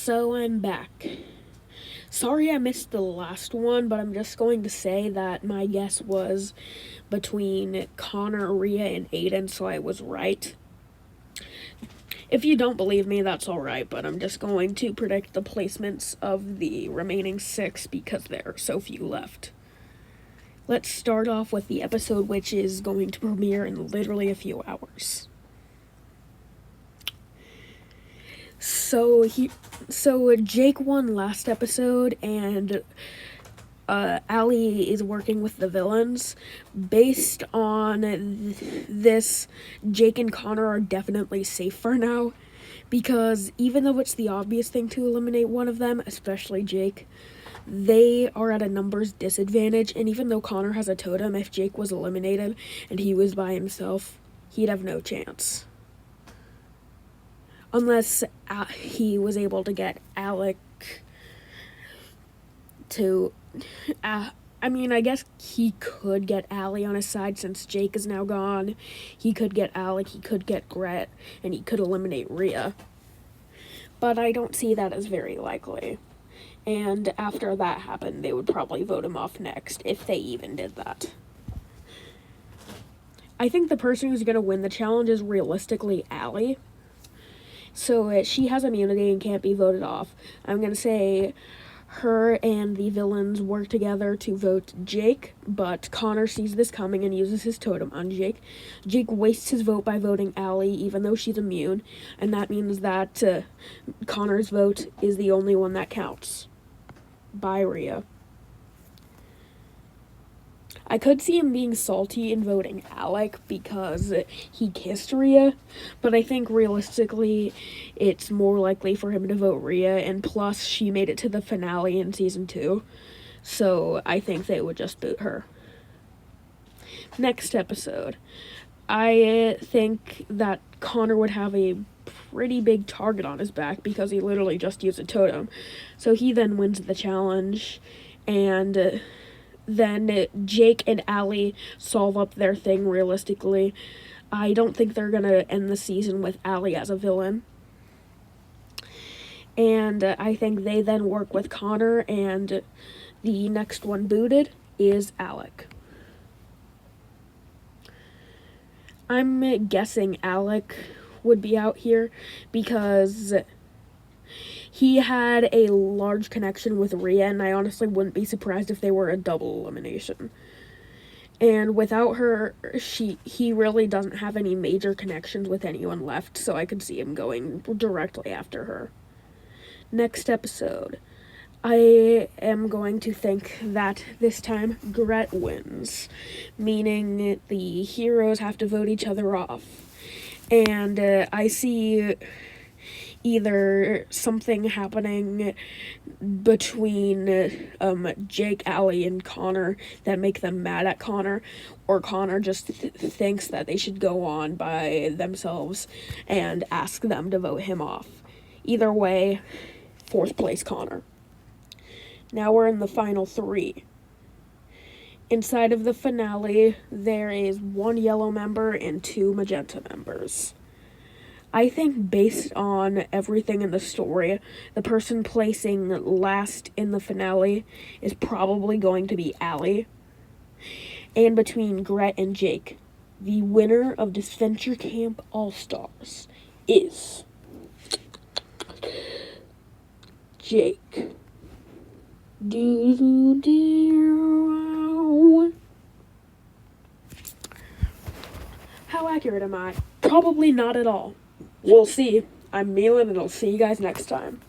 So I'm back. Sorry I missed the last one, but I'm just going to say that my guess was between Connor, Rhea, and Aiden, so I was right. If you don't believe me, that's alright, but I'm just going to predict the placements of the remaining 6 because there are so few left. Let's start off with the episode, which is going to premiere in literally a few hours. So Jake won last episode, and Allie is working with the villains. Based on this, Jake and Connor are definitely safe for now, because even though it's the obvious thing to eliminate one of them, especially Jake, they are at a numbers disadvantage, and even though Connor has a totem, if Jake was eliminated and he was by himself, he'd have no chance. Unless he was able to get Alec to... I guess he could get Allie on his side since Jake is now gone. He could get Alec, he could get Gret, and he could eliminate Rhea. But I don't see that as very likely. And after that happened, they would probably vote him off next, if they even did that. I think the person who's going to win the challenge is realistically Allie. So she has immunity and can't be voted off. I'm going to say her and the villains work together to vote Jake, but Connor sees this coming and uses his totem on Jake. Jake wastes his vote by voting Allie, even though she's immune, and that means that Connor's vote is the only one that counts. Bye, Rhea. I could see him being salty and voting Alec because he kissed Rhea, but I think realistically it's more likely for him to vote Rhea, and plus she made it to the finale in season 2, so I think they would just boot her. Next episode. I think that Connor would have a pretty big target on his back because he literally just used a totem, so he then wins the challenge, and then Jake and Allie solve up their thing realistically. I don't think they're gonna end the season with Allie as a villain. And I think they then work with Connor, and the next one booted is Alec. I'm guessing Alec would be out here because he had a large connection with Rhea, and I honestly wouldn't be surprised if they were a double elimination. And without her, he really doesn't have any major connections with anyone left, so I could see him going directly after her. Next episode. I am going to think that this time Gret wins, meaning the heroes have to vote each other off. And I see either something happening between Jake, Allie, and Connor that make them mad at Connor, or Connor just thinks that they should go on by themselves and ask them to vote him off. Either way, 4th place Connor. Now we're in the final 3. Inside of the finale, there is 1 yellow member and 2 magenta members. I think based on everything in the story, the person placing last in the finale is probably going to be Allie. And between Gret and Jake, the winner of Disventure Camp All-Stars is Jake. How accurate am I? Probably not at all. We'll see. I'm Milan, and I'll see you guys next time.